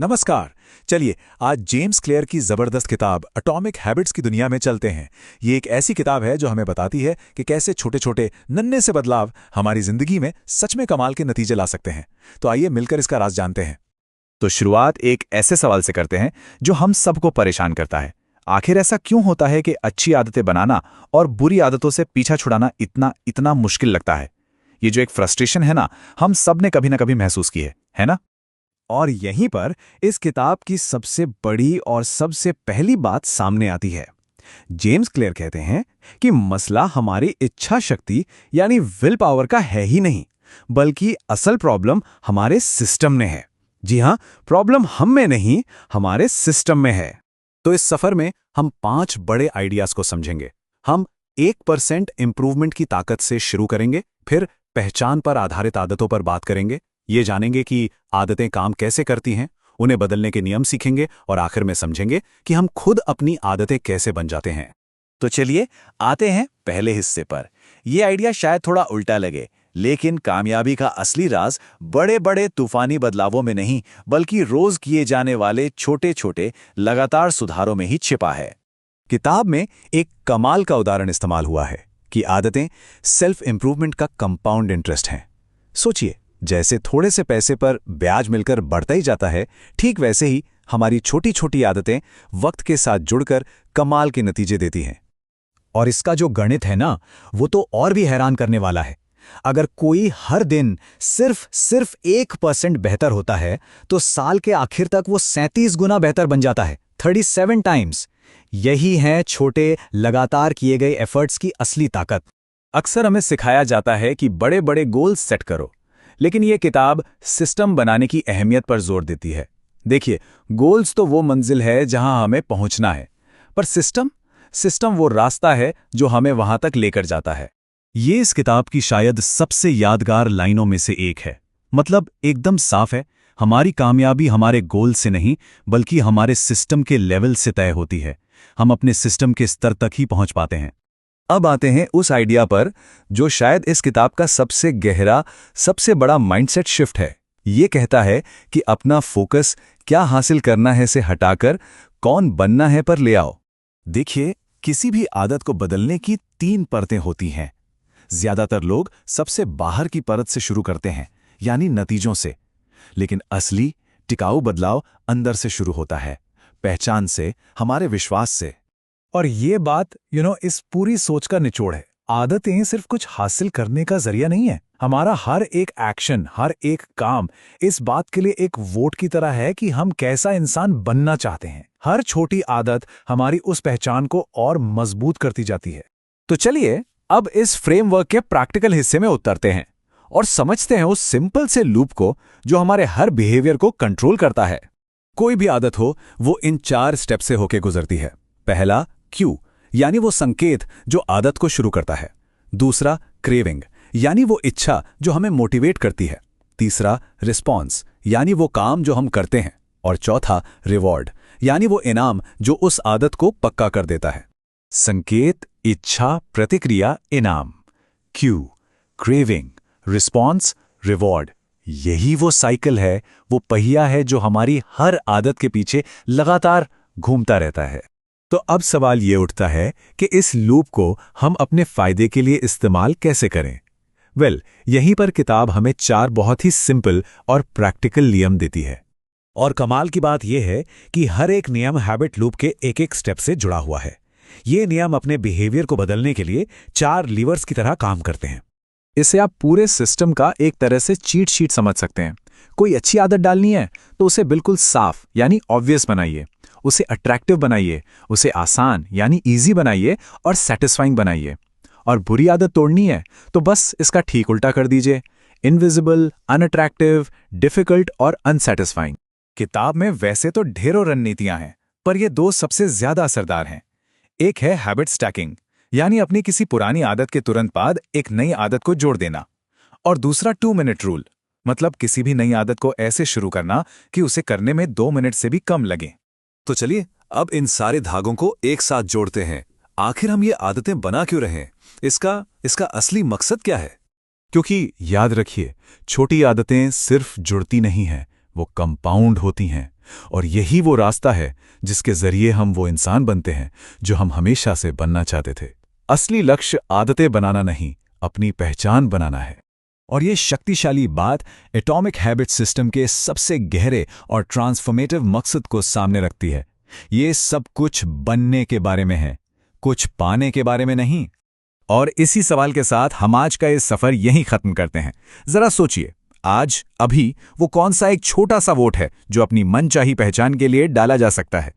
नमस्कार। चलिए आज जेम्स क्लियर की जबरदस्त किताब एटॉमिक हैबिट्स की दुनिया में चलते हैं। ये एक ऐसी किताब है जो हमें बताती है कि कैसे छोटे छोटे नन्हे से बदलाव हमारी जिंदगी में सच में कमाल के नतीजे ला सकते हैं। तो आइए मिलकर इसका राज जानते हैं। तो शुरुआत एक ऐसे सवाल से करते हैं जो हम सबको परेशान करता है। आखिर ऐसा क्यों होता है कि अच्छी आदतें बनाना और बुरी आदतों से पीछा छुड़ाना इतना इतना मुश्किल लगता है? ये जो एक फ्रस्ट्रेशन है ना, हम सब ने कभी ना कभी महसूस की है ना? और यहीं पर इस किताब की सबसे बड़ी और सबसे पहली बात सामने आती है। जेम्स क्लियर कहते हैं कि मसला हमारी इच्छा शक्ति यानी विल पावर का है ही नहीं, बल्कि असल प्रॉब्लम हमारे सिस्टम में है। जी हाँ, प्रॉब्लम हम में नहीं, हमारे सिस्टम में है। तो इस सफर में हम 5 बड़े आइडियाज को समझेंगे। हम 1% इंप्रूवमेंट की ताकत से शुरू करेंगे, फिर पहचान पर आधारित आदतों पर बात करेंगे, ये जानेंगे कि आदतें काम कैसे करती हैं, उन्हें बदलने के नियम सीखेंगे और आखिर में समझेंगे कि हम खुद अपनी आदतें कैसे बन जाते हैं। तो चलिए आते हैं पहले हिस्से पर। यह आइडिया शायद थोड़ा उल्टा लगे, लेकिन कामयाबी का असली राज बड़े बड़े तूफानी बदलावों में नहीं, बल्कि रोज किए जाने वाले छोटे छोटे लगातार सुधारों में ही छिपा है। किताब में एक कमाल का उदाहरण इस्तेमाल हुआ है कि आदतें सेल्फ इंप्रूवमेंट का कंपाउंड इंटरेस्ट हैं। सोचिए, जैसे थोड़े से पैसे पर ब्याज मिलकर बढ़ता ही जाता है, ठीक वैसे ही हमारी छोटी छोटी आदतें वक्त के साथ जुड़कर कमाल के नतीजे देती हैं। और इसका जो गणित है ना, वो तो और भी हैरान करने वाला है। अगर कोई हर दिन सिर्फ 1% बेहतर होता है, तो साल के आखिर तक वो 37 गुना बेहतर बन जाता है, 37 टाइम्स। यही है छोटे लगातार किए गए एफर्ट्स की असली ताकत। अक्सर हमें सिखाया जाता है कि बड़े बड़े गोल्स सेट करो, लेकिन यह किताब सिस्टम बनाने की अहमियत पर जोर देती है। देखिए, गोल्स तो वो मंजिल है जहां हमें पहुंचना है, पर सिस्टम वो रास्ता है जो हमें वहां तक लेकर जाता है। ये इस किताब की शायद सबसे यादगार लाइनों में से एक है। मतलब एकदम साफ है, हमारी कामयाबी हमारे गोल से नहीं, बल्कि हमारे सिस्टम के लेवल से तय होती है। हम अपने सिस्टम के स्तर तक ही पहुंच पाते हैं। अब आते हैं उस आइडिया पर जो शायद इस किताब का सबसे गहरा, सबसे बड़ा माइंडसेट शिफ्ट है। ये कहता है कि अपना फोकस क्या हासिल करना है से हटाकर कौन बनना है पर ले आओ। देखिए, किसी भी आदत को बदलने की 3 परतें होती हैं। ज्यादातर लोग सबसे बाहर की परत से शुरू करते हैं, यानी नतीजों से। लेकिन असली टिकाऊ बदलाव अंदर से शुरू होता है, पहचान से, हमारे विश्वास से। और ये बात इस पूरी सोच का निचोड़ है। आदतें सिर्फ कुछ हासिल करने का जरिया नहीं है। हमारा हर एक एक्शन, हर एक काम इस बात के लिए एक वोट की तरह है कि हम कैसा इंसान बनना चाहते हैं। हर छोटी आदत हमारी उस पहचान को और मजबूत करती जाती है। तो चलिए अब इस फ्रेमवर्क के प्रैक्टिकल हिस्से में उतरते हैं और समझते हैं उस सिंपल से लूप को जो हमारे हर बिहेवियर को कंट्रोल करता है। कोई भी आदत हो, वो इन 4 स्टेप से होकर गुजरती है। पहला, क्यू, यानी वो संकेत जो आदत को शुरू करता है। दूसरा, क्रेविंग, यानी वो इच्छा जो हमें मोटिवेट करती है। तीसरा, रिस्पॉन्स, यानी वो काम जो हम करते हैं। और चौथा, रिवॉर्ड, यानी वो इनाम जो उस आदत को पक्का कर देता है। संकेत, इच्छा, प्रतिक्रिया, इनाम। Q, craving, response, reward. यही वो साइकिल है, वो पहिया है जो हमारी हर आदत के पीछे लगातार घूमता रहता है। तो अब सवाल ये उठता है कि इस लूप को हम अपने फायदे के लिए इस्तेमाल कैसे करें? यहीं पर किताब हमें 4 बहुत ही सिंपल और प्रैक्टिकल नियम देती है। और कमाल की बात यह है कि हर एक नियम हैबिट लूप के एक स्टेप से जुड़ा हुआ है। ये नियम अपने बिहेवियर को बदलने के लिए 4 लीवर्स की तरह काम करते हैं। इसे आप पूरे सिस्टम का एक तरह से चीट शीट समझ सकते हैं। कोई अच्छी आदत डालनी है तो उसे बिल्कुल साफ यानी ऑब्वियस बनाइए, उसे अट्रैक्टिव बनाइए, उसे आसान यानी इजी बनाइए और सेटिस्फाइंग बनाइए। और बुरी आदत तोड़नी है तो बस इसका ठीक उल्टा कर दीजिए, इनविजिबल, अनअट्रैक्टिव, डिफिकल्ट और अनसेटिस्फाइंग। किताब में वैसे तो ढेरों रणनीतियां हैं, पर ये 2 सबसे ज्यादा असरदार हैं। एक है हैबिट स्टैकिंग, यानी अपनी किसी पुरानी आदत के तुरंत बाद एक नई आदत को जोड़ देना। और दूसरा 2 मिनट रूल, मतलब किसी भी नई आदत को ऐसे शुरू करना कि उसे करने में 2 मिनट से भी कम लगे। तो चलिए अब इन सारे धागों को एक साथ जोड़ते हैं। आखिर हम ये आदतें बना क्यों रहे हैं? इसका असली मकसद क्या है? क्योंकि याद रखिए, छोटी आदतें सिर्फ जुड़ती नहीं हैं, वो कंपाउंड होती हैं। और यही वो रास्ता है जिसके जरिए हम वो इंसान बनते हैं जो हम हमेशा से बनना चाहते थे। असली लक्ष्य आदतें बनाना नहीं, अपनी पहचान बनाना है। और ये शक्तिशाली बात एटॉमिक हैबिट सिस्टम के सबसे गहरे और ट्रांसफॉर्मेटिव मकसद को सामने रखती है। ये सब कुछ बनने के बारे में है, कुछ पाने के बारे में नहीं। और इसी सवाल के साथ हम आज का ये सफर यहीं खत्म करते हैं। जरा सोचिए, आज अभी वो कौन सा एक छोटा सा वोट है जो अपनी मनचाही पहचान के लिए डाला जा सकता है।